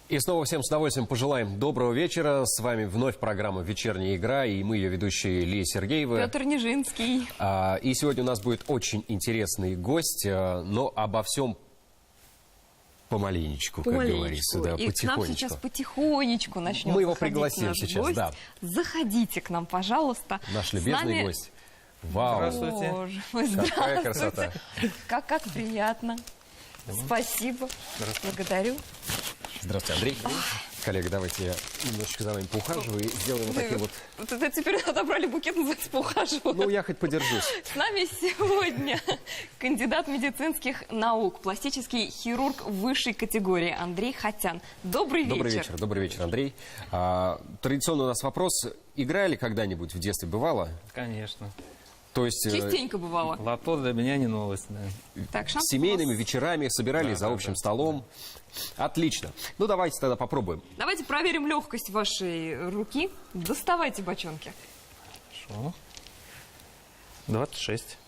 И снова всем с удовольствием пожелаем доброго вечера. С вами вновь программа «Вечерняя игра», и мы ее ведущие Лия Сергеева. Петр Нежинский. И сегодня у нас будет очень интересный гость, но обо всем помаленечку, как говорится, да, и потихонечку. К нам сейчас потихонечку начнем. Мы его пригласим сейчас, гость. да. Заходите к нам, пожалуйста. Наш любезный гость. Вау! Здравствуйте. Боже мой, здравствуйте. Какая красота. Как приятно. Спасибо. Благодарю. Здравствуйте, Андрей. Коллега, давайте я немножечко за вами поухаживаю и сделаем вот таким вот... Это теперь отобрали букет, называется, поухаживаю. Ну, я хоть подержусь. С нами сегодня кандидат медицинских наук, пластический хирург высшей категории Андрей Хатян. Добрый вечер. Добрый вечер, Андрей. Традиционно у нас вопрос. Играли когда-нибудь в детстве? Бывало? Конечно. То есть... Частенько бывало. Лото для меня не новость. Да. Так, с семейными вечерами собирались за общим столом. Отлично. Ну, давайте тогда попробуем. Давайте проверим легкость вашей руки. Доставайте бочонки. Хорошо. 26.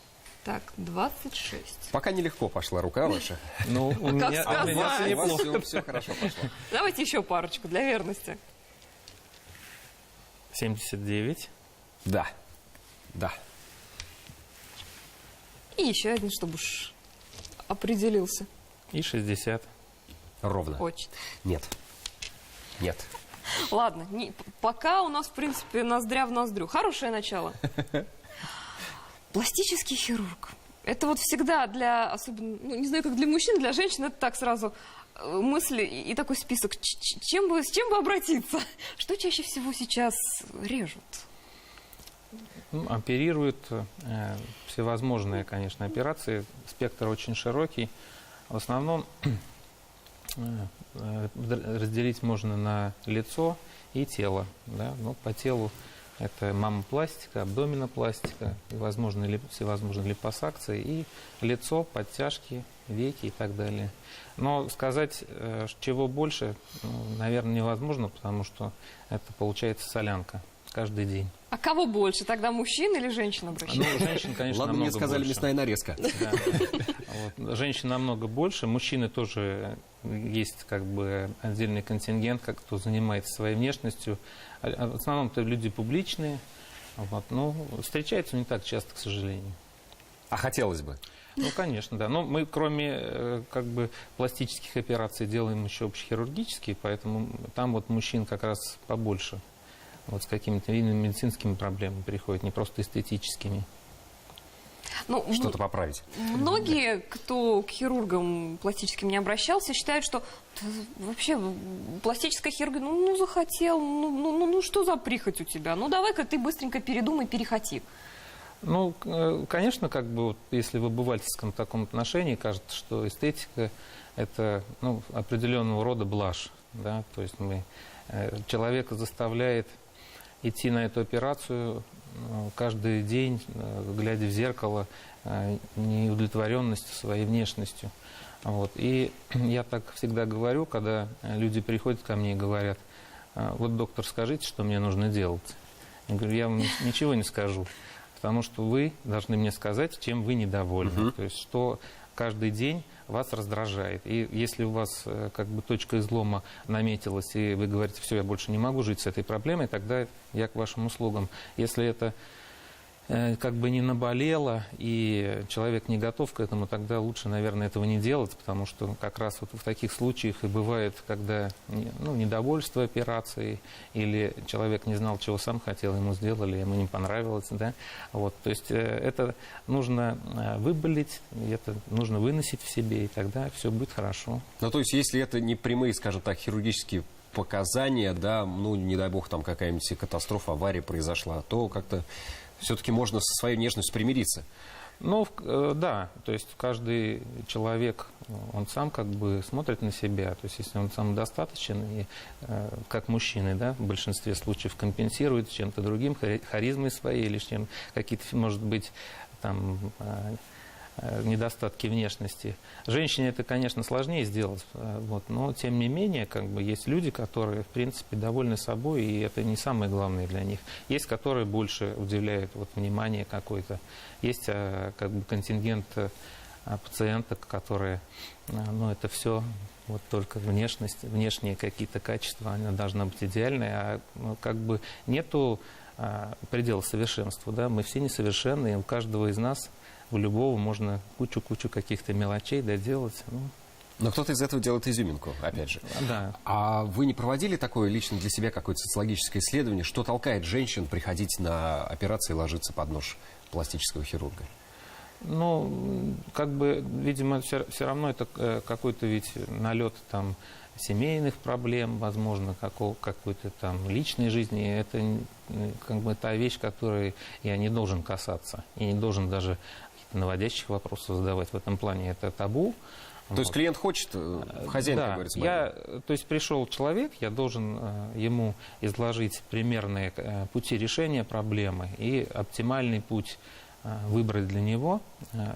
Так, 26. Пока нелегко пошла рука ваша. Ну, у меня сказать? Все хорошо пошло. Давайте еще парочку для верности. 79. Да. Да. И еще один, чтобы уж определился. И 60. Ровно. Очень. Нет. Нет. Ладно, пока у нас, в принципе, ноздря в ноздрю. Хорошее начало. Пластический хирург. Это вот всегда для, особенно, ну, не знаю, как для мужчин, для женщин, это так сразу мысли и такой список. С чем бы обратиться? Что чаще всего сейчас режут? Ну, оперируют всевозможные, конечно, операции. Спектр очень широкий. В основном разделить можно на лицо и тело. Да? Ну, по телу это маммопластика, абдоминопластика, всевозможные липосакции, и лицо, подтяжки, веки и так далее. Но сказать, чего больше, наверное, невозможно, потому что это получается солянка каждый день. А кого больше? Тогда мужчин или женщин обращаются? Ну, женщин, конечно, Ладно, намного мне сказали больше. мясная нарезка. Да. Вот. Женщин намного больше. Мужчины тоже есть как бы отдельный контингент, кто занимается своей внешностью. В основном это люди публичные. Вот. Но встречаются не так часто, к сожалению. А хотелось бы? Ну, конечно, да. Но мы, кроме как бы пластических операций, делаем еще общехирургические, поэтому там вот мужчин как раз побольше. Вот с какими-то медицинскими проблемами приходят, не просто эстетическими. Ну, что-то поправить. Многие, кто к хирургам пластическим не обращался, считают, что вообще пластическая хирургия, ну захотел, ну что за прихоть у тебя? Ну давай-ка ты быстренько передумай, перехоти. Ну, конечно, как бы вот, если в обывательском таком отношении кажется, что эстетика это определенного рода блажь, да, то есть человека заставляет идти на эту операцию каждый день, глядя в зеркало, неудовлетворенностью своей внешностью. Вот. И я так всегда говорю, когда люди приходят ко мне и говорят: вот, доктор, скажите, что мне нужно делать. Я говорю: я вам ничего не скажу, потому что вы должны мне сказать, чем вы недовольны. То есть, что каждый день вас раздражает. И если у вас как бы точка излома наметилась, и вы говорите: все, я больше не могу жить с этой проблемой, тогда я к вашим услугам. Если это как бы не наболело, и человек не готов к этому, тогда лучше, наверное, этого не делать, потому что как раз вот в таких случаях и бывает, когда недовольство операцией, или человек не знал, чего сам хотел, ему сделали, ему не понравилось. Да? Вот, то есть это нужно выболеть, это нужно выносить в себе, и тогда все будет хорошо. Ну, то есть, если это не прямые, скажем так, хирургические показания, да, не дай бог, там какая-нибудь катастрофа, авария произошла, то как-то все-таки можно со своей внешностью примириться. Ну, да, то есть каждый человек, он сам как бы смотрит на себя, то есть если он самодостаточен, и как мужчины, да, в большинстве случаев компенсирует чем-то другим, харизмой своей или чем какие-то, может быть, там недостатки внешности. Женщине это, конечно, сложнее сделать, вот, но тем не менее, как бы, есть люди, которые, в принципе, довольны собой, и это не самое главное для них. Есть, которые больше уделяют внимание какое-то. Есть как бы контингент пациенток, которые это все Вот только внешность, внешние какие-то качества, она должна быть идеальной, а как бы нету предела совершенства, да, мы все несовершенны, и у каждого из нас, у любого можно кучу-кучу каких-то мелочей доделать, ну, Но кто-то из этого делает изюминку, опять же. да. А вы не проводили такое лично для себя какое-то социологическое исследование, что толкает женщин приходить на операции и ложиться под нож пластического хирурга? Ну, как бы, видимо, все равно это какой-то ведь налет там семейных проблем, возможно, какой-то там личной жизни. Это как бы та вещь, которой я не должен касаться. И не должен даже каких-то наводящих вопросов задавать. В этом плане это табу. То есть клиент хочет, хозяин, Да, как говорится, то есть пришел человек, я должен ему изложить примерные пути решения проблемы и оптимальный путь выбрать для него,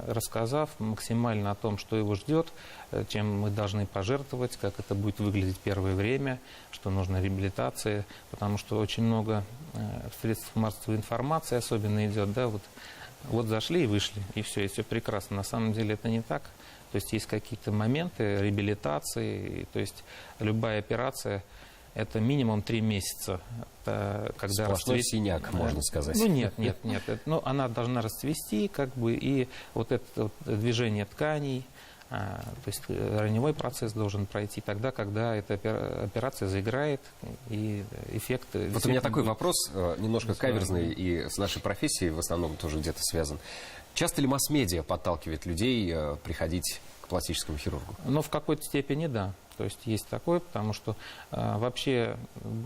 рассказав максимально о том, что его ждет, чем мы должны пожертвовать, как это будет выглядеть первое время, что нужна реабилитация, потому что очень много средств массовой информации особенно идет, да, вот зашли и вышли, и все прекрасно. На самом деле это не так. То есть есть какие-то моменты реабилитации, то есть любая операция – это минимум 3 месяца. Когда сплошной синяк, можно сказать. Ну нет. Ну, она должна расцвести, как бы, и вот это вот движение тканей, то есть раневой процесс должен пройти тогда, когда эта операция заиграет, и эффект... Вот у меня такой вопрос, немножко каверзный, и с нашей профессией в основном тоже где-то связан. Часто ли масс-медиа подталкивает людей приходить к пластическому хирургу? Ну, в какой-то степени, да. То есть есть такое, потому что вообще,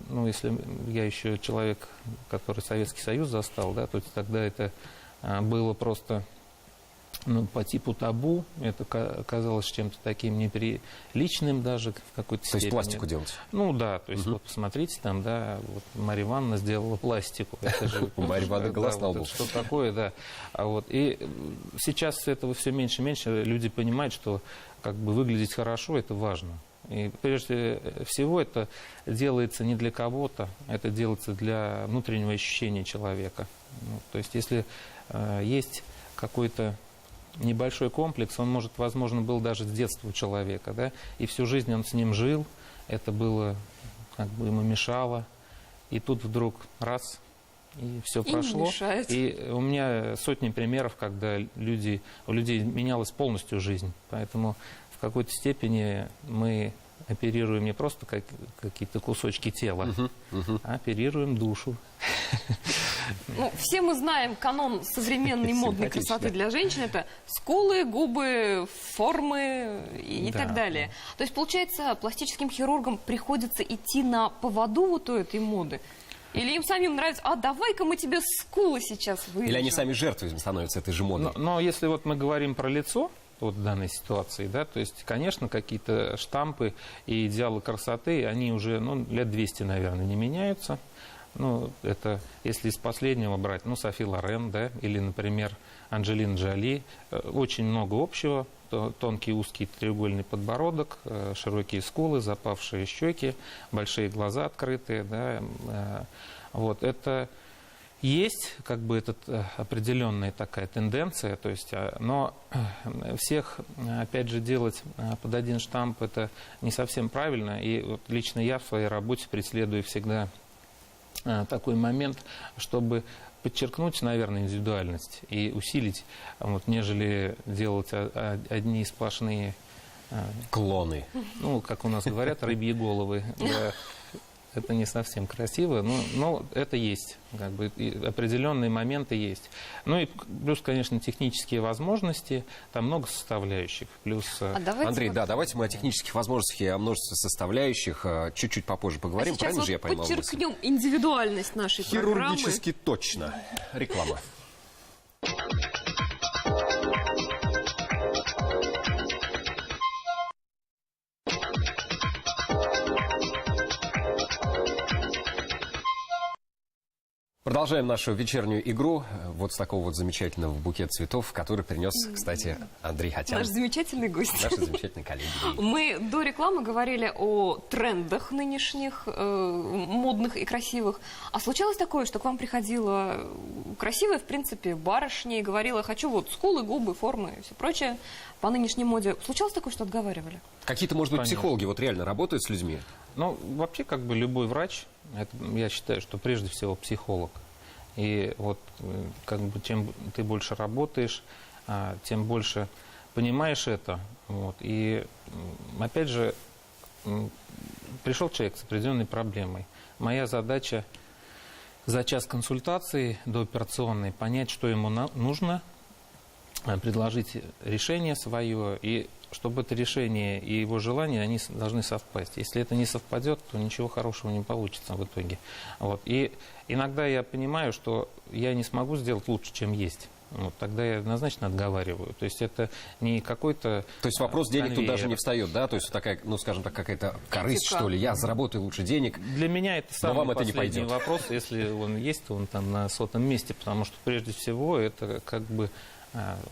ну, если я еще человек, который Советский Союз застал, да, то есть тогда это было просто по типу табу, это казалось чем-то таким неприличным даже в какой-то степени. То есть пластику делать? Ну да, то есть вот посмотрите, там, да, вот Марья Ивановна сделала пластику. Это же, у Марьи Ивановны глаз на лбу. Что такое, да. И сейчас этого все меньше и меньше. Люди понимают, что как бы выглядеть хорошо – это важно. И прежде всего это делается не для кого-то, это делается для внутреннего ощущения человека. Ну, то есть если есть какой-то небольшой комплекс, он, может, возможно, был даже с детства у человека, да, и всю жизнь он с ним жил, это было, как бы ему мешало, и тут вдруг раз, и все прошло. Мешает. И у меня сотни примеров, когда у людей менялась полностью жизнь, поэтому в какой-то степени мы оперируем не просто какие-то кусочки тела, а оперируем душу. Ну, все мы знаем канон современной модной красоты для женщин. Это скулы, губы, формы и так далее. То есть, получается, пластическим хирургам приходится идти на поводу вот у этой моды? Или им самим нравится, давай-ка мы тебе скулы сейчас вырежем? Или они сами жертвой становятся этой же модой? Но если вот мы говорим про лицо, вот в данной ситуации, да, то есть, конечно, какие-то штампы и идеалы красоты, они уже, лет 200, наверное, не меняются. Ну, это, если из последнего брать, Софи Лорен, да, или, например, Анджелина Джоли, очень много общего, тонкий узкий треугольный подбородок, широкие скулы, запавшие щеки, большие глаза открытые, да, вот, это... Есть как бы определенная такая тенденция, то есть, но всех, опять же, делать под один штамп это не совсем правильно. И вот лично я в своей работе преследую всегда такой момент, чтобы подчеркнуть, наверное, индивидуальность и усилить, нежели делать одни сплошные... Клоны. Ну, как у нас говорят, рыбьи головы. Это не совсем красиво, но это есть. Как бы, определенные моменты есть. Ну и плюс, конечно, технические возможности. Там много составляющих. Плюс... Андрей, давайте мы о технических возможностях и о множестве составляющих чуть-чуть попозже поговорим. Правильно же я поймал? Подчеркнем индивидуальность нашей программы. Хирургически точно. Реклама. Продолжаем нашу вечернюю игру. Вот с такого вот замечательного букета цветов, который принес, кстати, Андрей Хатян. Наш замечательный гость. Наши замечательные коллеги. Мы до рекламы говорили о трендах нынешних, модных и красивых. А случалось такое, что к вам приходила красивая, в принципе, барышня и говорила: хочу вот скулы, губы, формы и все прочее по нынешней моде. Случалось такое, что отговаривали? Какие-то, может быть, Конечно. психологи вот реально работают с людьми? Ну, вообще, как бы любой врач, это, я считаю, что прежде всего психолог. И вот как бы чем ты больше работаешь, тем больше понимаешь это. Вот. И опять же, пришел человек с определенной проблемой. Моя задача за час консультации до операционной понять, что ему нужно, предложить решение свое, и чтобы это решение и его желания, они должны совпасть. Если это не совпадет, то ничего хорошего не получится в итоге. Вот. И иногда я понимаю, что я не смогу сделать лучше, чем есть. Вот, тогда я однозначно отговариваю. То есть это не какой-то... То есть вопрос денег тут конвейер. даже не встает, да? То есть такая, ну, скажем так, какая-то корысть, Этика. что ли? Я заработаю лучше денег. Для меня это Но самый вам это не последний пойдет. вопрос. Если он есть, то он там на 100-м месте. Потому что прежде всего это как бы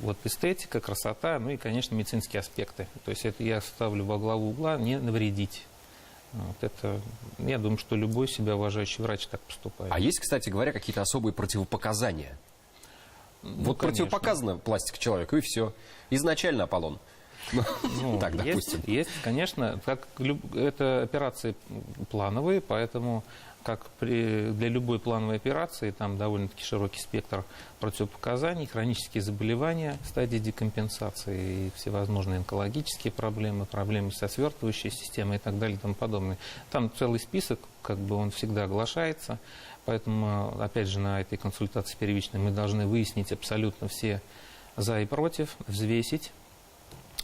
вот эстетика, красота, ну и, конечно, медицинские аспекты. То есть это я ставлю во главу угла не навредить. Вот это, я думаю, что любой себя уважающий врач так поступает. А есть, кстати говоря, какие-то особые противопоказания? Ну, Вот конечно. противопоказана пластика человеку, и все. Изначально Аполлон. Ну, Так, допустим. есть, конечно, как это операции плановые, поэтому как для любой плановой операции там довольно-таки широкий спектр противопоказаний, хронические заболевания, стадии декомпенсации и всевозможные онкологические проблемы, проблемы со свертывающей системой и так далее и тому подобное. Там целый список, как бы он всегда оглашается, поэтому, опять же, на этой консультации первичной мы должны выяснить абсолютно все за и против, взвесить.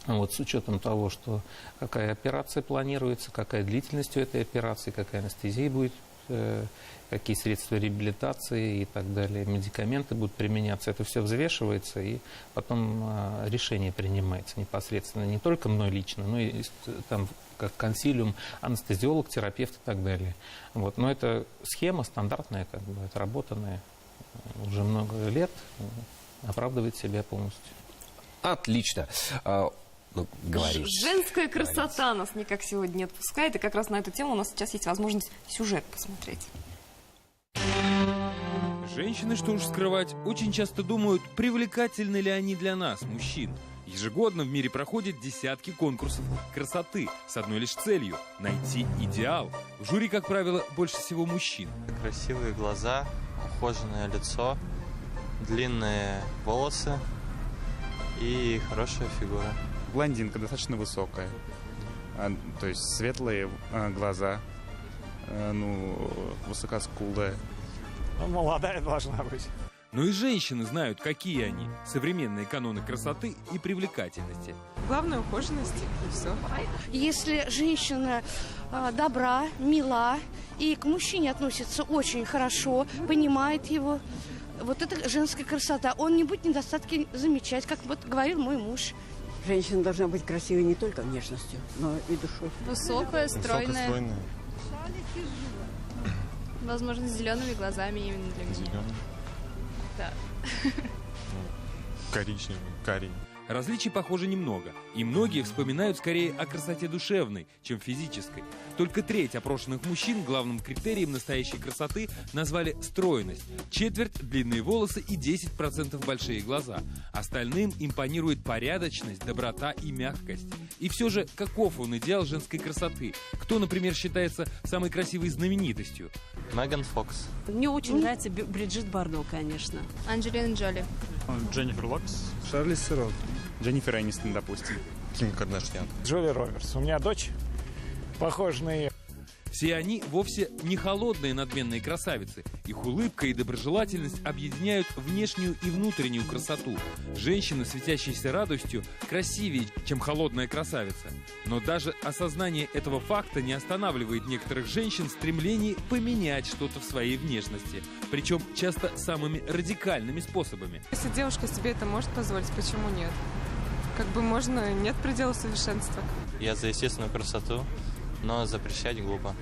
Вот, с учетом того, что какая операция планируется, какая длительность у этой операции, какая анестезия будет, какие средства реабилитации и так далее, медикаменты будут применяться, это все взвешивается и потом решение принимается непосредственно, не только мной лично, но и там как консилиум, анестезиолог, терапевт и так далее. Вот. Но это схема стандартная, как бы, отработанная уже много лет, оправдывает себя полностью. Отлично. Ну, говоришь. Женская красота нас никак сегодня не отпускает. И как раз на эту тему у нас сейчас есть возможность сюжет посмотреть. Женщины, что уж скрывать, очень часто думают, привлекательны ли они для нас, мужчин. Ежегодно в мире проходят десятки конкурсов красоты с одной лишь целью – найти идеал. В жюри, как правило, больше всего мужчин. Красивые глаза, ухоженное лицо, длинные волосы и хорошая фигура. Блондинка достаточно высокая, то есть светлые глаза, высокоскулая. Молодая должна быть. Но и женщины знают, какие они – современные каноны красоты и привлекательности. Главное, ухоженность и все. Если женщина добра, мила и к мужчине относится очень хорошо, понимает его, вот это женская красота. Он не будет недостатки замечать, как вот говорил мой муж. Женщина должна быть красивой не только внешностью, но и душой. Высокая, стройная. Возможно, с зелеными глазами именно для меня. Зеленый. Да. Коричневый, карий. Различий, похоже, немного, и многие вспоминают скорее о красоте душевной, чем физической. Только треть опрошенных мужчин главным критерием настоящей красоты назвали стройность, четверть – длинные волосы и 10% большие глаза. Остальным импонирует порядочность, доброта и мягкость. И все же, каков он идеал женской красоты? Кто, например, считается самой красивой знаменитостью? Меган Фокс. Мне очень нравится Бриджит Бардо, конечно. Анджелина Джоли. Дженнифер Лопес. Шарлиз Терон. Дженнифер Энистон, допустим. Ким Кардашьян. Джули Робертс. У меня дочь похожа на ее. Все они вовсе не холодные надменные красавицы. Их улыбка и доброжелательность объединяют внешнюю и внутреннюю красоту. Женщина, светящаяся радостью, красивее, чем холодная красавица. Но даже осознание этого факта не останавливает некоторых женщин в стремлении поменять что-то в своей внешности. Причем часто самыми радикальными способами. Если девушка себе это может позволить, почему нет? Как бы можно, нет предела совершенства. Я за естественную красоту. но запрещать глупо.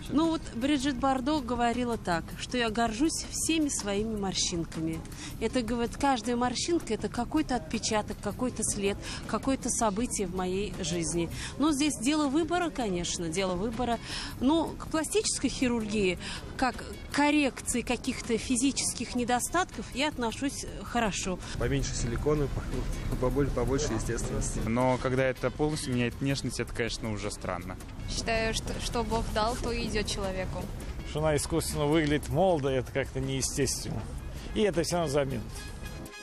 Ну вот Бриджит Бардо говорила так, что я горжусь всеми своими морщинками. Это, говорит, каждая морщинка – это какой-то отпечаток, какой-то след, какое-то событие в моей жизни. Но здесь дело выбора, конечно, дело выбора. Но к пластической хирургии, как к коррекции каких-то физических недостатков, я отношусь хорошо. Поменьше силикона, побольше естественности. Но когда это полностью меняет внешность, это, конечно, уже странно. Считаю, что Бог дал, то и идет человеку. Что она искусственно выглядит молодо, это как-то неестественно. И это все равно замена.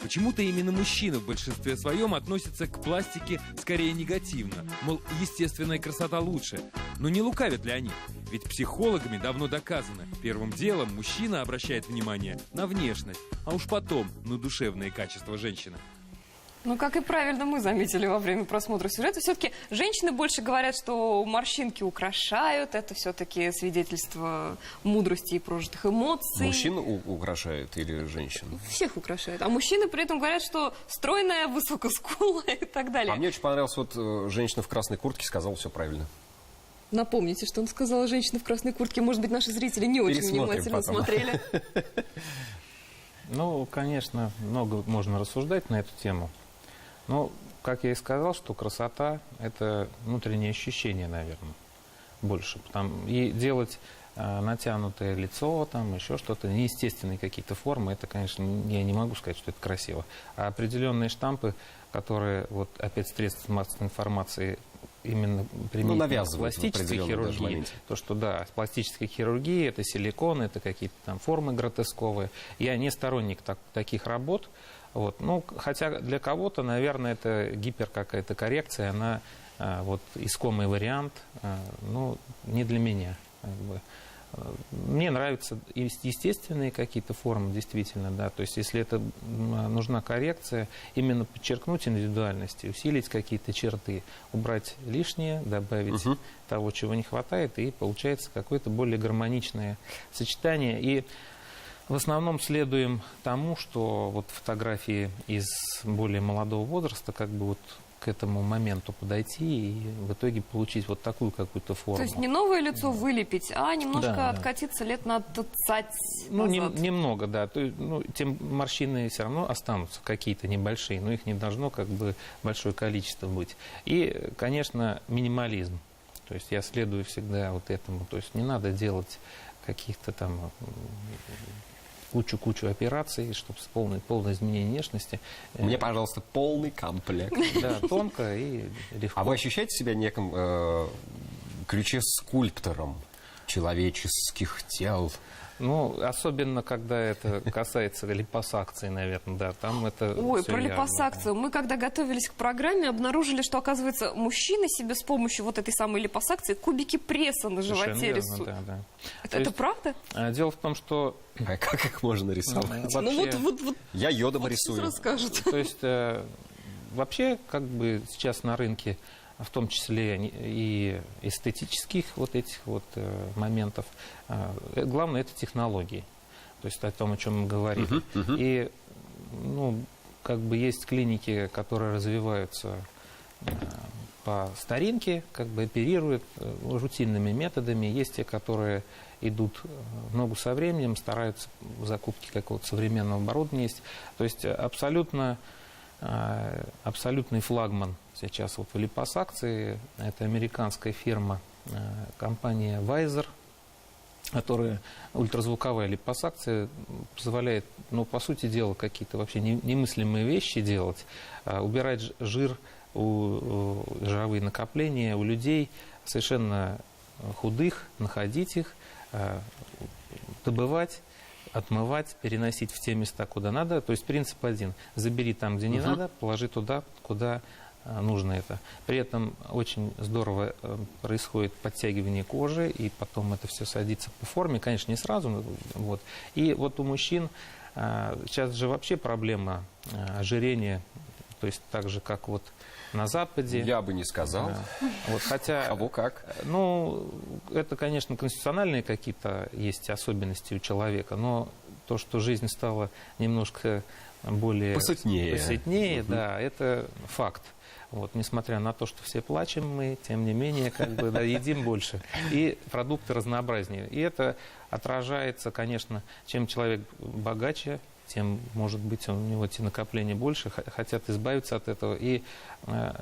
Почему-то именно мужчины в большинстве своем относятся к пластике скорее негативно. Мол, естественная красота лучше. Но не лукавят ли они? Ведь психологами давно доказано. Первым делом мужчина обращает внимание на внешность, а уж потом на душевные качества женщины. Ну, как и правильно мы заметили во время просмотра сюжета, все-таки женщины больше говорят, что морщинки украшают, это все-таки свидетельство мудрости и прожитых эмоций. Мужчин украшают или женщин? Всех украшают. А мужчины при этом говорят, что стройная, высокоскулая и так далее. А мне очень понравилось, вот женщина в красной куртке сказала все правильно. Напомните, что он сказала женщина в красной куртке. Может быть, наши зрители не очень внимательно смотрели. Ну, конечно, много можно рассуждать на эту тему. Но, как я и сказал, что красота – это внутреннее ощущение, наверное, больше. И делать натянутое лицо, там еще что-то, неестественные какие-то формы, это, конечно, я не могу сказать, что это красиво. А определенные штампы, которые, вот опять средства массовой информации именно применительно к пластической хирургии, то, что да, пластическая хирургия – это силикон, это какие-то там формы гротесковые. Я не сторонник таких работ. Вот. Ну, хотя для кого-то, наверное, это гипер какая-то коррекция, она вот искомый вариант, ну, не для меня. Как бы. Мне нравятся естественные какие-то формы, действительно, да. То есть, если это нужна коррекция, именно подчеркнуть индивидуальность, усилить какие-то черты, убрать лишнее, добавить того, чего не хватает, и получается какое-то более гармоничное сочетание. И в основном следуем тому, что вот фотографии из более молодого возраста, как бы вот к этому моменту подойти и в итоге получить вот такую какую-то форму. То есть не новое лицо вылепить, а немножко откатиться лет на 20 ну, назад. немного, да. То есть, ну, тем морщины все равно останутся какие-то небольшие, но их не должно как бы большое количество быть. И, конечно, минимализм. То есть я следую всегда вот этому. То есть не надо делать каких-то там кучу операций, чтобы с полное изменение внешности. Мне, пожалуйста, полный комплект. Да, тонко и легко. А вы ощущаете себя неком ключе скульптором человеческих тел? Ну, особенно, когда это касается липосакции, наверное, да, там это Ой, всё про явно. липосакцию. Мы, когда готовились к программе, обнаружили, что, оказывается, мужчины себе с помощью вот этой самой липосакции кубики пресса на животе Совершенно верно, рисуют. да. Это правда? Дело в том, что... А как их можно рисовать? Вообще, вот я йодом вот рисую. сейчас расскажут. То есть, вообще, как бы сейчас на рынке, в том числе и эстетических вот этих вот моментов, главное – это технологии. То есть о том, о чем мы говорим. И, ну, как бы есть клиники, которые развиваются по старинке, как бы оперируют рутинными методами. Есть те, которые идут в ногу со временем, стараются в закупке какого-то современного оборудования есть. То есть абсолютный флагман сейчас вот в липосакции. Это американская фирма, компания Weiser, которая ультразвуковая липосакция позволяет, ну, по сути дела, какие-то вообще немыслимые вещи делать, убирать жир, жировые накопления у людей совершенно худых, находить их, добывать, отмывать, переносить в те места, куда надо. То есть принцип один. Забери там, где не надо, положи туда, куда нужно это. При этом очень здорово происходит подтягивание кожи, и потом это все садится по форме. Конечно, не сразу. Вот. И вот у мужчин сейчас же вообще проблема ожирения, то есть так же, как вот на Западе. Я бы не сказал. Вот, хотя, кого как. Ну, это, конечно, конституциональные какие-то есть особенности у человека, но то, что жизнь стала немножко более посытнее, да, это факт. Вот, несмотря на то, что все плачем мы, тем не менее, как бы, да, едим больше. И продукты разнообразнее. И это отражается, конечно, чем человек богаче, тем, может быть, у него те накопления больше, хотят избавиться от этого. И,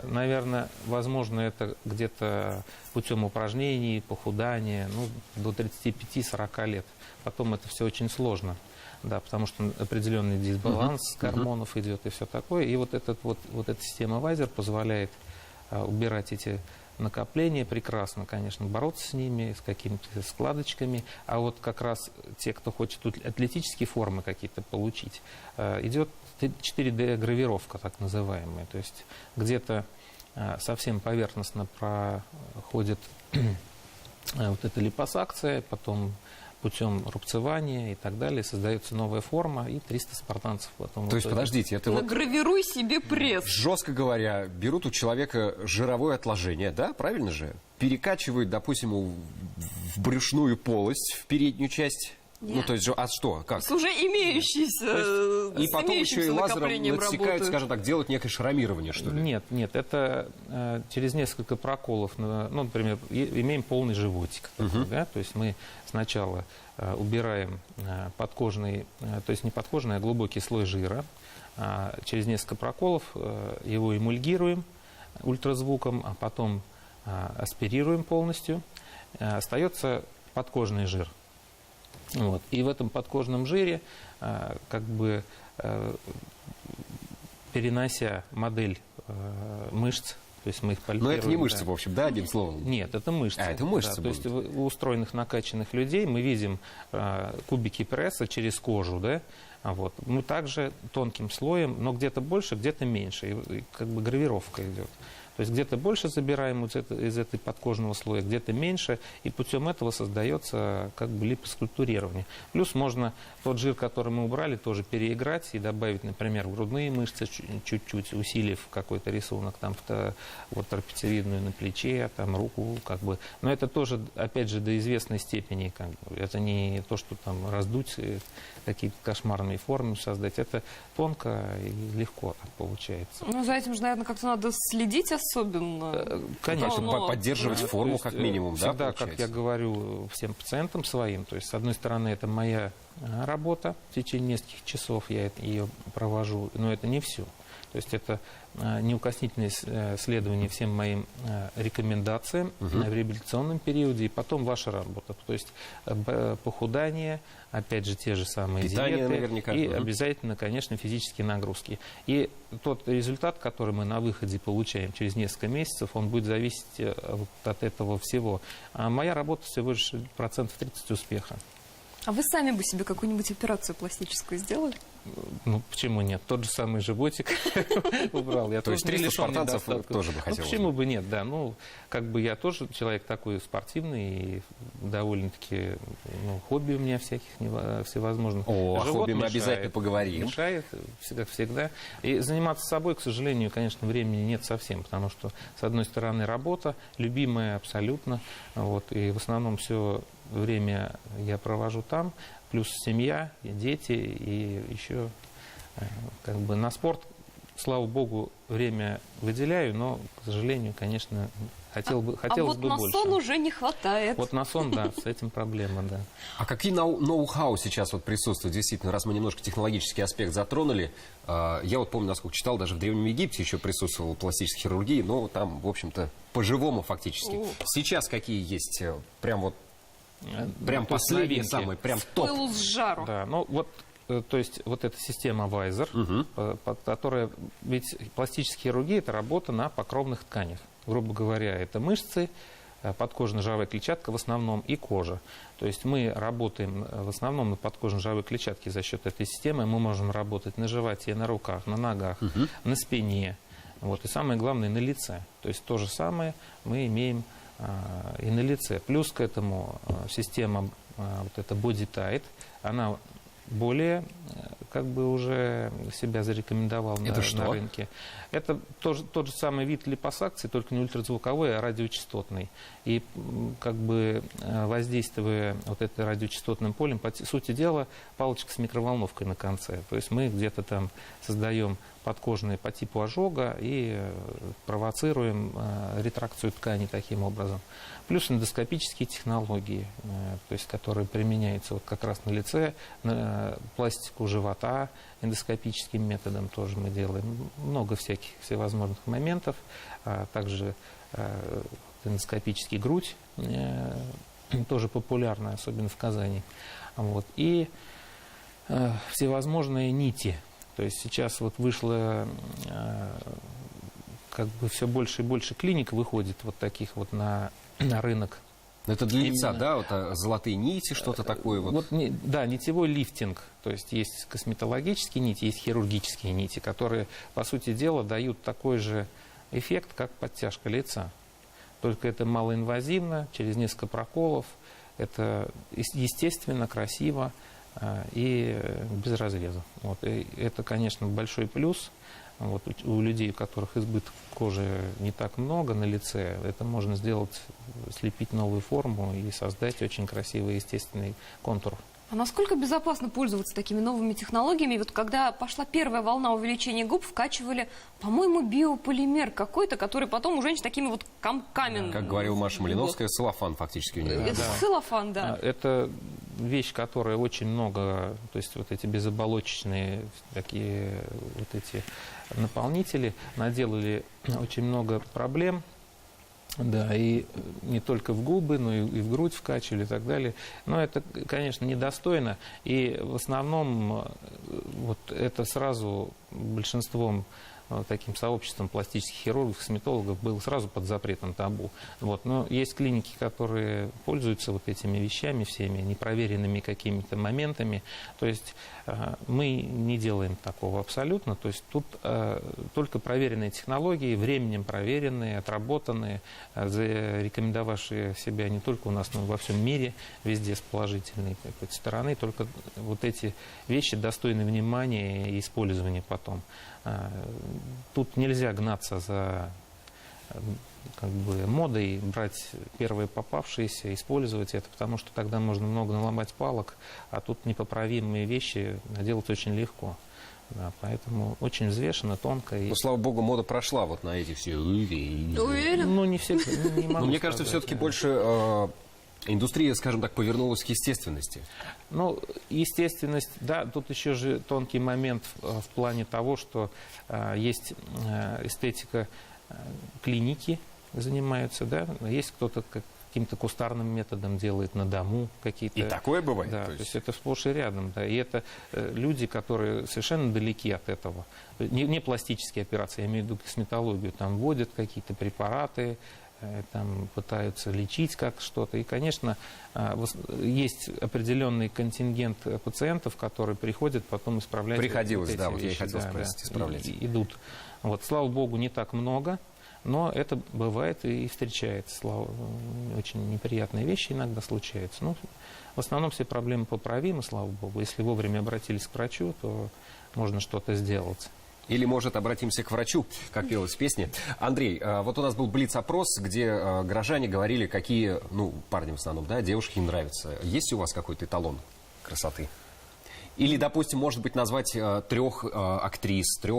наверное, возможно, это где-то путем упражнений, похудания, ну, до 35-40 лет. Потом это все очень сложно. Да, потому что определенный дисбаланс гормонов идет и все такое. И вот эта система Вайзер позволяет убирать эти накопления прекрасно, конечно, бороться с ними, с какими-то складочками. А вот как раз те, кто хочет атлетические формы какие-то получить, идет 4D-гравировка, так называемая. То есть где-то совсем поверхностно проходит вот эта липосакция, потом путем рубцевания и так далее создается новая форма, и 300 спартанцев потом... То есть, подождите, это вот... Награвируй себе пресс. Жестко говоря, берут у человека жировое отложение, да, правильно же? Перекачивают, допустим, в брюшную полость, в переднюю часть. Нет. Ну, то есть, а что, как? С уже имеющейся, И потом еще и лазером отсекают, скажем так, делают некое шрамирование, что ли? Нет, это через несколько проколов, ну, например, имеем полный животик. Такой, да? То есть мы сначала убираем подкожный, то есть не подкожный, а глубокий слой жира. Через несколько проколов его эмульгируем ультразвуком, а потом аспирируем полностью. Остается подкожный жир. Вот. И в этом подкожном жире, как бы перенося модель мышц, то есть мы их пальпируем. Но это не мышцы, в общем, да, одним словом? Нет, это мышцы. Это мышцы да, то есть у устроенных, накачанных людей мы видим кубики пресса через кожу, да, вот. Мы также тонким слоем, но где-то больше, где-то меньше, и как бы гравировка идет. То есть где-то больше забираем из этой подкожного слоя, где-то меньше, и путем этого создается как бы липоскультурирование. Плюс можно тот жир, который мы убрали, тоже переиграть и добавить, например, в грудные мышцы, чуть-чуть усилив какой-то рисунок, там, вот трапециевидную на плече, там, руку, как бы. Но это тоже, опять же, до известной степени, как бы. Это не то, что там раздуть, какие-то кошмарные формы создать. Это тонко и легко так получается. Ну, за этим же, наверное, как-то надо следить особенно. Конечно. Поддерживать форму, как минимум, да, всегда, как я говорю всем пациентам своим, то есть, с одной стороны, это моя работа, в течение нескольких часов я ее провожу, но это не все. То есть это неукоснительное следование всем моим рекомендациям в реабилитационном периоде, и потом ваша работа. То есть похудание, опять же, те же самые питание, диеты, наверняка. И обязательно, конечно, физические нагрузки. И тот результат, который мы на выходе получаем через несколько месяцев, он будет зависеть вот от этого всего. А моя работа всего лишь 30% успеха. А вы сами бы себе какую-нибудь операцию пластическую сделали? Ну, почему нет? Тот же самый животик убрал. Я То есть 300 спартанцев тоже бы хотел. Почему бы нет, да. Ну, как бы я тоже человек такой спортивный, и довольно-таки хобби у меня всяких всевозможных. О хобби мы обязательно поговорим. Мешает, как всегда. И заниматься собой, к сожалению, конечно, времени нет совсем, потому что, с одной стороны, работа, любимая абсолютно, вот, и в основном все время я провожу там, плюс семья, и дети, и еще как бы на спорт, слава богу, время выделяю, но, к сожалению, конечно, хотелось бы больше. А вот на сон уже не хватает. Вот на сон, да, с этим проблема, да. А какие ноу-хау сейчас вот присутствуют? Действительно, раз мы немножко технологический аспект затронули, я вот помню, насколько читал, даже в Древнем Египте еще присутствовала пластическая хирургия, но там, в общем-то, по-живому фактически. Сейчас какие есть прям вот прям последние самые, прям топ. Пылу с жару. Да, ну вот, то есть вот эта система Вайзер, которая, ведь пластическая хирургия – это работа на покровных тканях. Грубо говоря, это мышцы, подкожно-жировая клетчатка в основном и кожа. То есть мы работаем в основном на подкожно-жировой клетчатке за счет этой системы. Мы можем работать на животе, на руках, на ногах, на спине. Вот, и самое главное, на лице. То есть то же самое мы имеем и на лице. Плюс к этому система вот эта Body Tight, она более как бы уже себя зарекомендовала на рынке. Это тот же самый вид липосакции, только не ультразвуковой, а радиочастотный. И как бы воздействуя вот это радиочастотным полем, по сути дела, палочка с микроволновкой на конце. То есть мы где-то там создаем подкожные по типу ожога и провоцируем ретракцию ткани таким образом. Плюс эндоскопические технологии, то есть, которые применяются вот как раз на лице, на пластику живота эндоскопическим методом тоже мы делаем. Много всевозможных моментов. Также эндоскопический грудь тоже популярна, особенно в Казани. Вот. И всевозможные нити. То есть сейчас вот вышло, как бы все больше и больше клиник выходит вот таких вот на рынок. Это для лица, да? Вот золотые нити, что-то такое? Вот. Да, нитевой лифтинг. То есть есть косметологические нити, есть хирургические нити, которые, по сути дела, дают такой же эффект, как подтяжка лица. Только это малоинвазивно, через несколько проколов. Это естественно, красиво и без разрезов. Вот. И это, конечно, большой плюс. Вот. У людей, у которых избыток кожи не так много на лице, это можно сделать, слепить новую форму и создать очень красивый естественный контур. А насколько безопасно пользоваться такими новыми технологиями? Вот когда пошла первая волна увеличения губ, вкачивали, по-моему, биополимер какой-то, который потом у женщин такими вот комками. Как говорила Маша Малиновская, целлофан фактически у нее. Целлофан, да. Это вещь, которая очень много, то есть вот эти безоболочечные такие вот эти наполнители наделали очень много проблем. Да, и не только в губы, но и в грудь вкачивали и так далее. Но это, конечно, недостойно. И в основном вот это сразу большинством таким сообществом пластических хирургов, косметологов было сразу под запретом, табу. Вот. Но есть клиники, которые пользуются вот этими вещами всеми, непроверенными какими-то моментами. То есть мы не делаем такого абсолютно. То есть тут только проверенные технологии, временем проверенные, отработанные, зарекомендовавшие себя не только у нас, но и во всем мире, везде с положительной какой-то стороны. Только вот эти вещи достойны внимания и использования потом. Тут нельзя гнаться за как бы модой, брать первые попавшиеся, использовать это, потому что тогда можно много наломать палок, а тут непоправимые вещи делать очень легко. Да, поэтому очень взвешенно, тонко. Ну, слава богу, мода прошла вот на эти все. Уверен? Ну, не все. Но мне кажется, все-таки больше индустрия, скажем так, повернулась к естественности. Ну, естественность, да, тут еще же тонкий момент в плане того, что есть эстетика, клиники занимаются, да, есть кто-то каким-то кустарным методом делает на дому какие-то... И такое бывает? Да, то есть это сплошь и рядом, да, и это люди, которые совершенно далеки от этого. Не пластические операции, я имею в виду косметологию, там вводят какие-то препараты, там пытаются лечить как что-то. И, конечно, есть определенный контингент пациентов, которые приходят потом исправлять. Приходилось, вот да, эти вот вещи, я и хотел спросить, исправлять. Идут. Вот, слава богу, не так много, но это бывает и встречается. Очень неприятные вещи иногда случаются. Ну, в основном все проблемы поправимы, слава богу. Если вовремя обратились к врачу, то можно что-то сделать. Или, может, обратимся к врачу, как пелось в песне. Андрей, вот у нас был блиц-опрос, где горожане говорили, какие, ну, парням в основном, да, девушки им нравятся. Есть у вас какой-то эталон красоты? Или, допустим, может быть, назвать 3 актрис, 3,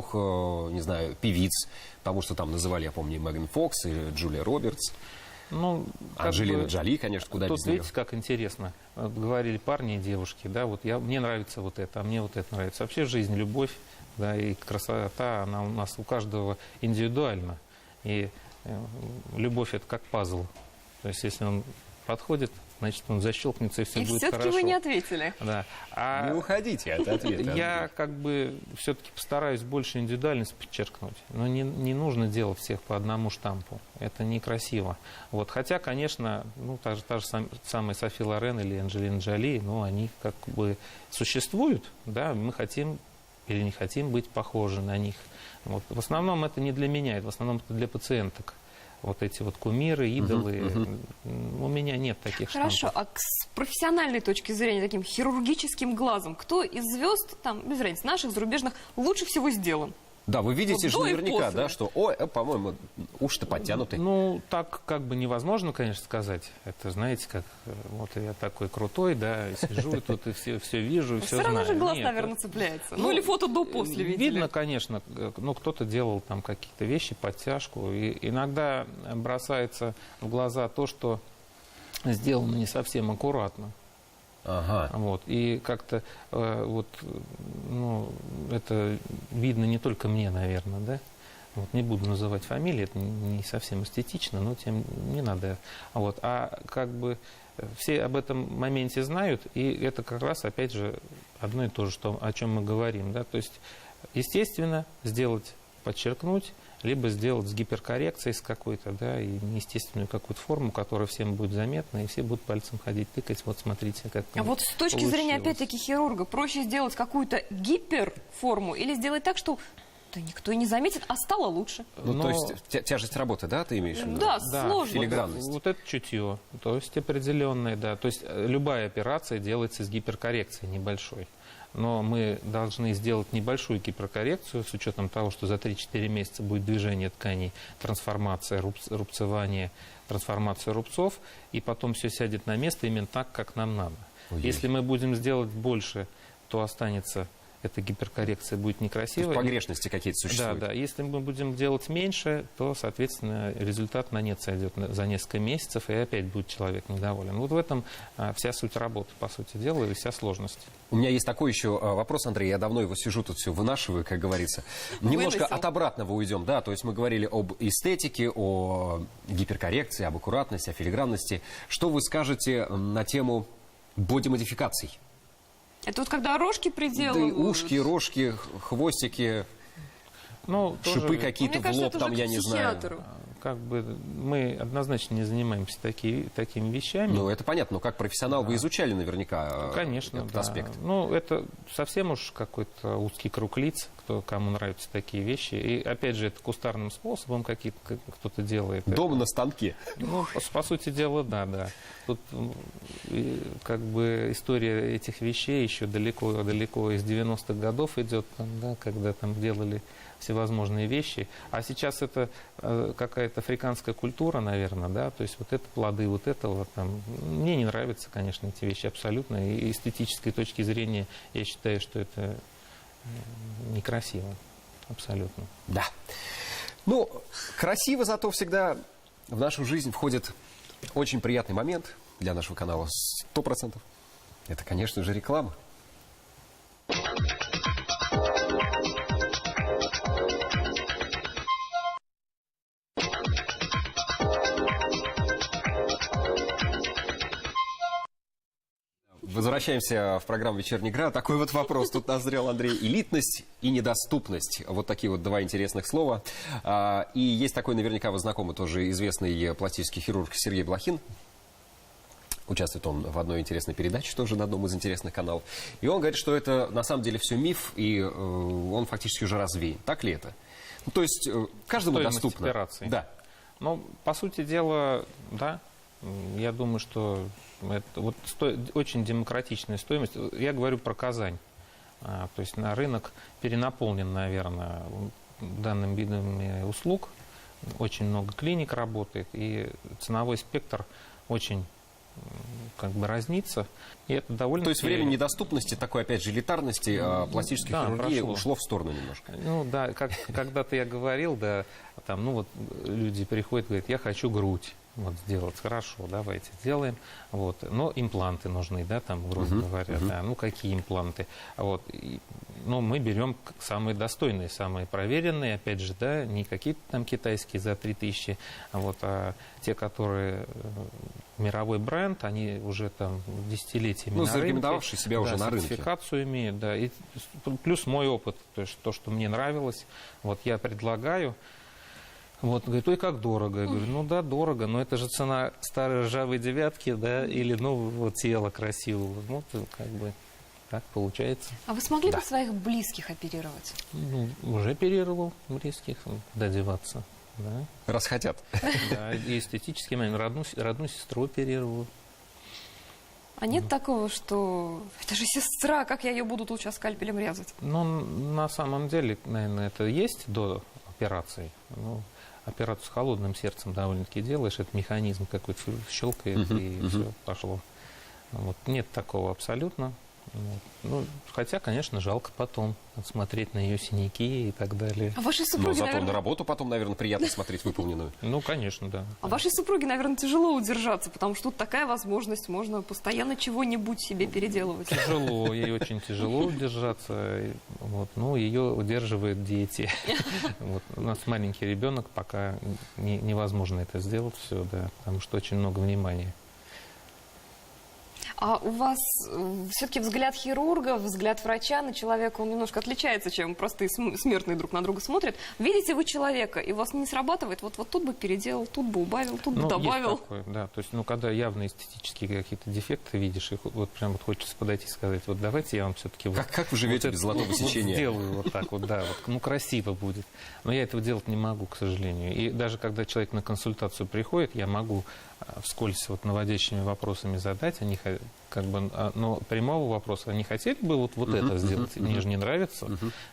не знаю, певиц, потому что там называли, я помню, Меган Фокс и Джулия Робертс. Ну, Анджелина Джоли, конечно, куда без нее. Видите, как интересно. Говорили парни и девушки, да, вот мне нравится вот это, а мне вот это нравится. Вообще жизнь, любовь, да, и красота, она у нас у каждого индивидуальна. И любовь — это как пазл. То есть, если он подходит, значит, он защелкнется, и все будет хорошо. И все-таки вы не ответили. Да. Не уходите от ответа. Я как бы все-таки постараюсь больше индивидуальность подчеркнуть. Но не нужно делать всех по одному штампу. Это некрасиво. Вот. Хотя, конечно, ну, та же самая Софи Лорен или Анджелина Джоли, ну, они как бы существуют. Да? Мы хотим или не хотим быть похожи на них. Вот. В основном это не для меня, это в основном это для пациенток. Вот эти вот кумиры, идолы. У меня нет таких штампов. Хорошо, а с профессиональной точки зрения, таким хирургическим глазом, кто из звезд, там, без разницы, наших, зарубежных, лучше всего сделан? Да, вы видите Вот же до и наверняка, после. да, что, ой, по-моему, уши-то подтянуты. Ну, так как бы невозможно, конечно, сказать. Это, знаете, как вот я такой крутой, да, сижу тут и все вижу, и все Все равно знаю. же глаз, Нет, наверное, цепляется. Ну, или фото до-после видели. видно, конечно, ну, кто-то делал там какие-то вещи, подтяжку. И иногда бросается в глаза то, что сделано не совсем аккуратно. Ага. Вот, и как-то вот, ну, это видно не только мне, наверное, да. Вот, не буду называть фамилии, это не совсем эстетично, но тем не надо. Вот, а как бы все об этом моменте знают, и это как раз, опять же, одно и то же, что, о чем мы говорим, да. То есть, естественно, сделать, подчеркнуть, либо сделать с гиперкоррекцией с какой-то, да, и неестественную какую-то форму, которая всем будет заметна, и все будут пальцем ходить, тыкать, вот смотрите, как А вот с точки зрения, опять-таки, хирурга, проще сделать какую-то гиперформу или сделать так, что да никто и не заметит, а стало лучше? Ну, то есть тяжесть работы, да, ты имеешь в виду? Да, сложно. Филигранность. Вот это чутье, то есть определенное, да. То есть любая операция делается с гиперкоррекцией небольшой. Но мы должны сделать небольшую гиперкоррекцию с учетом того, что за 3-4 месяца будет движение тканей, трансформация, рубцевание, трансформация рубцов, и потом все сядет на место именно так, как нам надо. Ой-ой. Если мы будем сделать больше, то останется эта гиперкоррекция будет некрасивой. Погрешности какие-то существуют. Да, да. Если мы будем делать меньше, то, соответственно, результат на нет сойдет за несколько месяцев, и опять будет человек недоволен. Вот в этом вся суть работы, по сути дела, и вся сложность. У меня есть такой еще вопрос, Андрей. Я давно его сижу, тут все вынашиваю, как говорится. Немножко от обратного уйдем, да. То есть мы говорили об эстетике, о гиперкоррекции, об аккуратности, о филигранности. Что вы скажете на тему бодимодификаций? Это вот когда рожки Да приделывают. и ушки, рожки, хвостики, Ну, шипы тоже, какие-то Мне в кажется, лоб, это там, уже я к не знаю. психиатру. как бы мы однозначно не занимаемся такими вещами. Ну, это понятно, но как профессионал вы изучали наверняка Конечно, этот да. аспект. Ну, это совсем уж какой-то узкий круг лиц, кому нравятся такие вещи. И, опять же, это кустарным способом кто-то делает. Дома на станке. Ну, по сути дела, да. Тут как бы история этих вещей еще далеко из 90-х годов идет, когда там делали всевозможные вещи. А сейчас это какая-то африканская культура, наверное, да, то есть вот это плоды вот этого там. Мне не нравятся, конечно, эти вещи абсолютно. И эстетической точки зрения я считаю, что это некрасиво. Абсолютно. Да. Ну, красиво, зато всегда в нашу жизнь входит очень приятный момент для нашего канала 100%. Это, конечно же, реклама. Возвращаемся в программу «Вечерняя игра». Такой вот вопрос тут назрел, Андрей. Элитность и недоступность. Вот такие вот два интересных слова. И есть такой, наверняка, вы знакомый, тоже известный пластический хирург Сергей Блохин. Участвует он в одной интересной передаче, тоже на одном из интересных каналов. И он говорит, что это на самом деле все миф, и он фактически уже развеян. Так ли это? Ну, то есть каждому Стоимость доступно. операции. Да. Ну, по сути дела, да. Я думаю, что это вот очень демократичная стоимость. Я говорю про Казань. То есть на рынок перенаполнен, наверное, данным видами услуг. Очень много клиник работает, и ценовой спектр очень как бы разнится. И это довольно... То есть время недоступности, такой, опять же, элитарности пластической хирургии прошло. ушло в сторону немножко. Ну да, как когда-то я говорил, да, там, ну вот люди приходят и говорят, я хочу грудь. Вот сделать, хорошо, давайте сделаем. Вот. Но импланты нужны, да, там, грубо говоря, да. Ну, какие импланты? Вот. Но мы берем самые достойные, самые проверенные, опять же, да, не какие-то там китайские за 3000, а те, которые мировой бренд, они уже там десятилетиями на рынке. Зарекомендовавшие себя уже на рынке. Сертификацию имеют, да. И плюс мой опыт, то есть то, что мне нравилось, вот я предлагаю. Вот, говорит, ой, как дорого. Я говорю, ну да, дорого, но это же цена старой ржавой девятки, да, или нового тела красивого. Вот, как бы, так получается. А вы смогли бы своих близких оперировать? Ну, уже оперировал близких, куда деваться, да. Раз хотят. Да, и эстетический момент, родную сестру оперировал. А нет такого, что это же сестра, как я ее буду тут сейчас скальпелем резать? Ну, на самом деле, наверное, это есть до операции. Ну, операцию с холодным сердцем довольно-таки делаешь, этот механизм какой-то щелкает, и все пошло. Вот. Нет такого абсолютно. Вот. Ну, хотя, конечно, жалко потом смотреть на ее синяки и так далее. А вашей Но супруге, зато наверное... на работу потом, наверное, приятно смотреть выполненную. Ну, конечно, да. А вашей супруге, наверное, тяжело удержаться, потому что тут такая возможность, можно постоянно чего-нибудь себе переделывать. Тяжело, ей очень тяжело удержаться. Вот. Ну, ее удерживают дети. Вот. У нас маленький ребенок, пока невозможно это сделать все, да, потому что очень много внимания. А у вас все-таки взгляд хирурга, взгляд врача на человека, он немножко отличается, чем простые смертные друг на друга смотрят. Видите вы человека, и у вас не срабатывает, вот тут бы переделал, тут бы убавил, тут бы добавил. Есть такое, да. То есть, ну, когда явно эстетические какие-то дефекты видишь, их вот прям вот хочется подойти и сказать, вот давайте я вам все-таки... Вот, Как вы живете вот без золотого сечения? Вот сделаю вот так вот, да, вот, ну, красиво будет. Но я этого делать не могу, к сожалению. И даже когда человек на консультацию приходит, я могу вскользь вот наводящими вопросами задать, они как бы, но прямого вопроса, они хотели бы вот это сделать, мне же не нравится,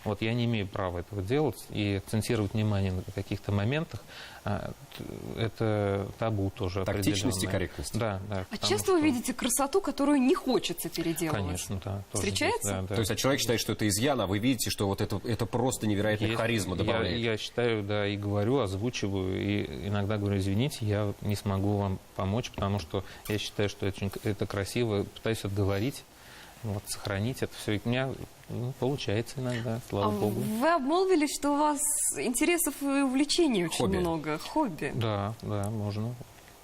вот я не имею права этого делать и акцентировать внимание на каких-то моментах, это табу тоже. Тактичность и корректность. Да, да. А часто вы видите красоту, которую не хочется переделывать? Конечно, да. Встречается? Есть, да. То есть, а человек считает, что это изъян, а вы видите, что вот это просто невероятная харизма добавляет. Я считаю, да, и говорю, озвучиваю, и иногда говорю, извините, я не смогу вам помочь, потому что я считаю, что это красиво, пытаюсь отговорить, вот, сохранить это все. И у меня получается иногда, слава богу. Вы обмолвились, что у вас интересов и увлечений очень много, хобби. Да, можно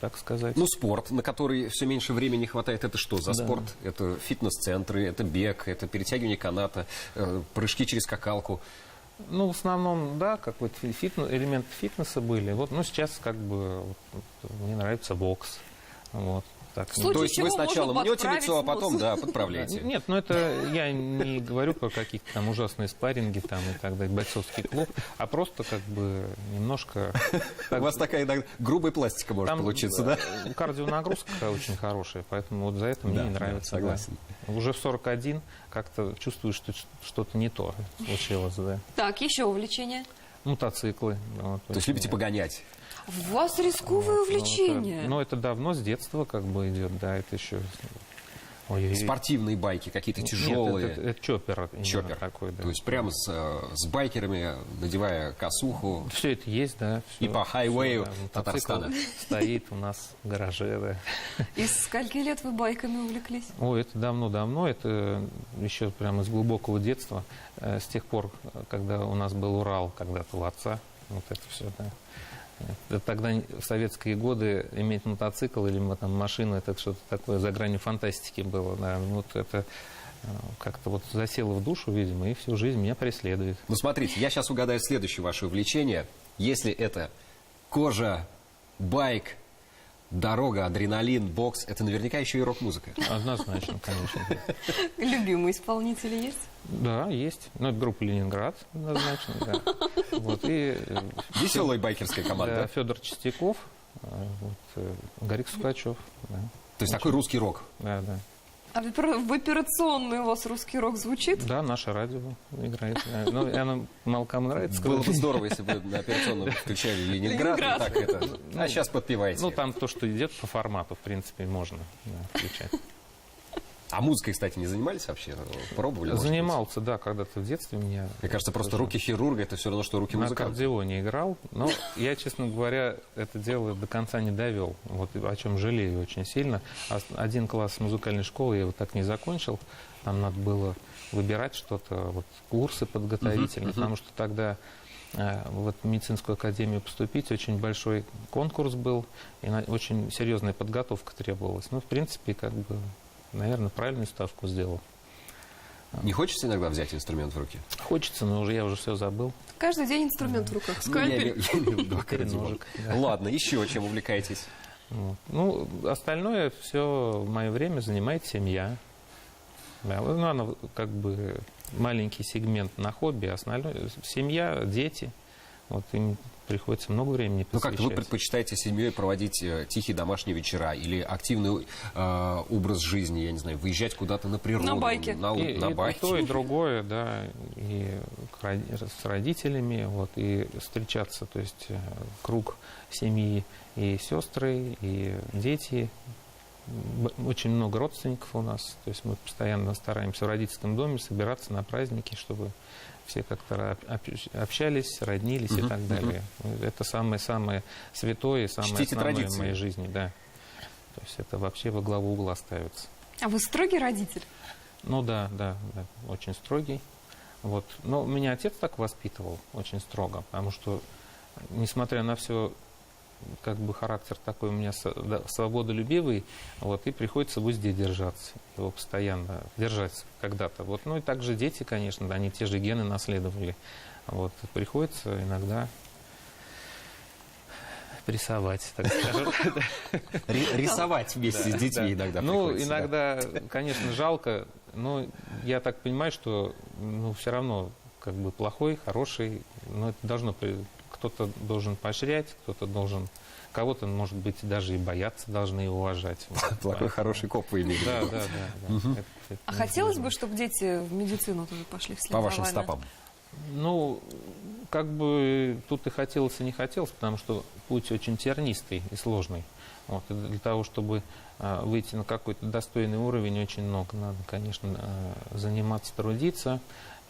так сказать. Ну, спорт, на который все меньше времени хватает, это что за спорт? Это фитнес-центры, это бег, это перетягивание каната, прыжки через скакалку. Ну, в основном, да, какой-то элемент фитнеса были. Вот, ну, сейчас как бы мне нравится бокс. Вот. Так, то есть вы сначала мнете лицо, а потом, да, подправляете. Нет, ну это я не говорю про какие-то там ужасные спарринги там и так далее, бойцовский клуб, а просто как бы немножко... У вас такая иногда грубая пластика может получиться, да? Кардионагрузка очень хорошая, поэтому вот за это мне не нравится. Согласен. Уже в 41 как-то чувствую, что что-то не то случилось, да. Так, еще увлечение? Мотоциклы. То есть любите погонять? У вас рисковое увлечение. Ну, это давно, с детства как бы идет, да, это еще... Спортивные байки какие-то тяжелые. Нет, это чоппер. Чоппер. Такой, да. То есть прямо с байкерами, надевая косуху. Все это есть, да. Все, и по хайвею да, Татарстана. Стоит у нас в гараже, да. И с скольки лет вы байками увлеклись? Ой, это давно-давно, это еще прямо из глубокого детства. С тех пор, когда у нас был Урал когда-то у отца, вот это все, да. Тогда в советские годы иметь мотоцикл или там, машину, это что-то такое за гранью фантастики было. Да. Вот это как-то вот засело в душу, видимо, и всю жизнь меня преследует. Ну, смотрите, я сейчас угадаю следующее ваше увлечение. Если это кожа, байк, дорога, адреналин, бокс, это наверняка еще и рок-музыка. Однозначно, конечно. Любимые исполнители есть? Да, есть. Ну, это группа «Ленинград», однозначно, да. Вот, и веселая байкерская команда. Да, Федор Чистяков, вот, Гарик Сукачев. Да. То есть такой русский рок. Да, да. А в операционной у вас русский рок звучит? Да, наше радио играет. Ну, и оно мало кому нравится. Было бы здорово, если бы на операционном включали Ленинград. И так это. А сейчас подпеваете. Ну, там то, что идет по формату, в принципе, можно включать. А музыкой, кстати, не занимались вообще? Пробовали? Занимался, да, когда-то в детстве. Мне кажется, просто руки хирурга — это все равно, что руки музыканта. На аккордеоне играл, но я, честно говоря, это дело до конца не довел. Вот о чем жалею очень сильно. Один класс музыкальной школы я его так не закончил. Там надо было выбирать что-то, вот, курсы подготовительные, потому что тогда в медицинскую академию поступить очень большой конкурс был, и очень серьезная подготовка требовалась. Ну, в принципе, как бы... Наверное, правильную ставку сделал. Не хочется иногда взять инструмент в руки? Хочется, но я уже все забыл. Каждый день инструмент в руках. Скальпель. Ладно, еще чем увлекаетесь? Ну, остальное все в мое время занимает семья. Ну, она как бы маленький сегмент на хобби, остальное семья, дети. Вот им приходится много времени Ну посвящать. как-то вы предпочитаете с семьей проводить тихие домашние вечера или активный образ жизни, я не знаю, выезжать куда-то на природу? На байке. На байке. И то, и другое, да, и с родителями, вот, и встречаться, то есть круг семьи, и сестры, и дети. Очень много родственников у нас, то есть мы постоянно стараемся в родительском доме собираться на праздники, чтобы все как-то общались, роднились и так далее. Это самое-самое святое, самое Чтите основное традиции. в моей жизни, да. То есть это вообще во главу угла ставится. А вы строгий родитель? Ну да, очень строгий. Вот. Но меня отец так воспитывал, очень строго, потому что, несмотря на все, как бы характер такой у меня свободолюбивый, вот, и приходится в узде держаться, его постоянно держать когда-то. Вот. Ну и также дети, конечно, да, они те же гены наследовали. Вот. Приходится иногда прессовать, так скажем. Рисовать вместе с детьми иногда Ну, приходится, да. иногда, конечно, жалко, но я так понимаю, что все равно как бы плохой, хороший, но это должно, кто-то должен поощрять, кто-то должен, кого-то, может быть, даже и бояться должны и уважать. Плохой, хороший коп вы имели в виду. Да. А хотелось бы, чтобы дети в медицину тоже пошли вслед По за вашим вами? стопам. Ну, как бы тут и хотелось, и не хотелось, потому что путь очень тернистый и сложный. Вот. И для того, чтобы выйти на какой-то достойный уровень, очень много надо, конечно, заниматься, трудиться.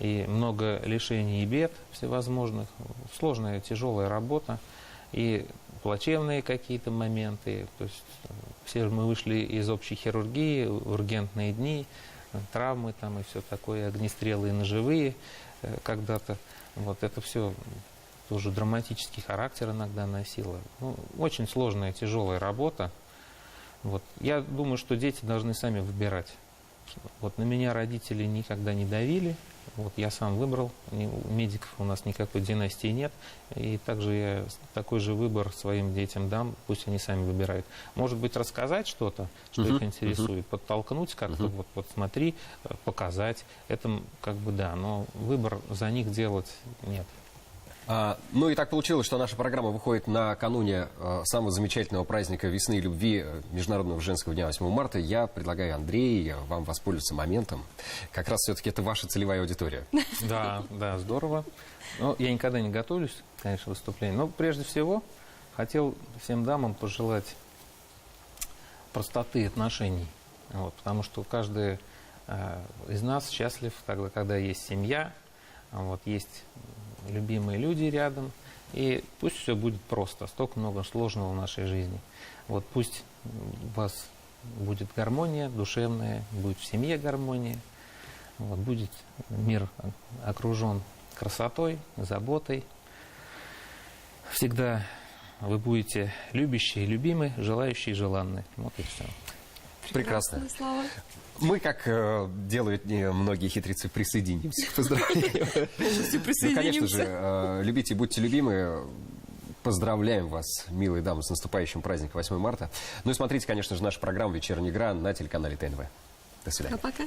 И много лишений и бед всевозможных. Сложная, тяжелая работа. И плачевные какие-то моменты. То есть все мы вышли из общей хирургии, ургентные дни, травмы там и все такое, огнестрелы и ножевые когда-то. Вот это все тоже драматический характер иногда носило. Ну, очень сложная, тяжелая работа. Вот. Я думаю, что дети должны сами выбирать. Вот на меня родители никогда не давили. Вот я сам выбрал. Медиков у нас никакой династии нет. И также я такой же выбор своим детям дам. Пусть они сами выбирают. Может быть, рассказать что-то, что их интересует, подтолкнуть как-то, вот смотри, показать. Это как бы да, но выбор за них делать нет. Ну и так получилось, что наша программа выходит накануне самого замечательного праздника весны и любви, Международного женского дня 8 марта. Я предлагаю, Андрей, вам воспользоваться моментом. Как раз все-таки это ваша целевая аудитория. Да, здорово. Но я никогда не готовлюсь, конечно, к выступлению. Но прежде всего хотел всем дамам пожелать простоты отношений. Вот, потому что каждый из нас счастлив тогда, когда есть семья, вот, есть любимые люди рядом, и пусть все будет просто, столько много сложного в нашей жизни. Вот пусть у вас будет гармония душевная, будет в семье гармония, вот, будет мир окружен красотой, заботой. Всегда вы будете любящие, любимы, желающие, желанны. Вот и все. Прекрасно. Слава. Мы, как делают многие хитрецы, присоединимся к поздравлению. Ну, конечно же, любите и будьте любимы. Поздравляем вас, милые дамы, с наступающим праздником 8 марта. Ну и смотрите, конечно же, нашу программу «Вечерняя игра» на телеканале ТНВ. До свидания. Пока.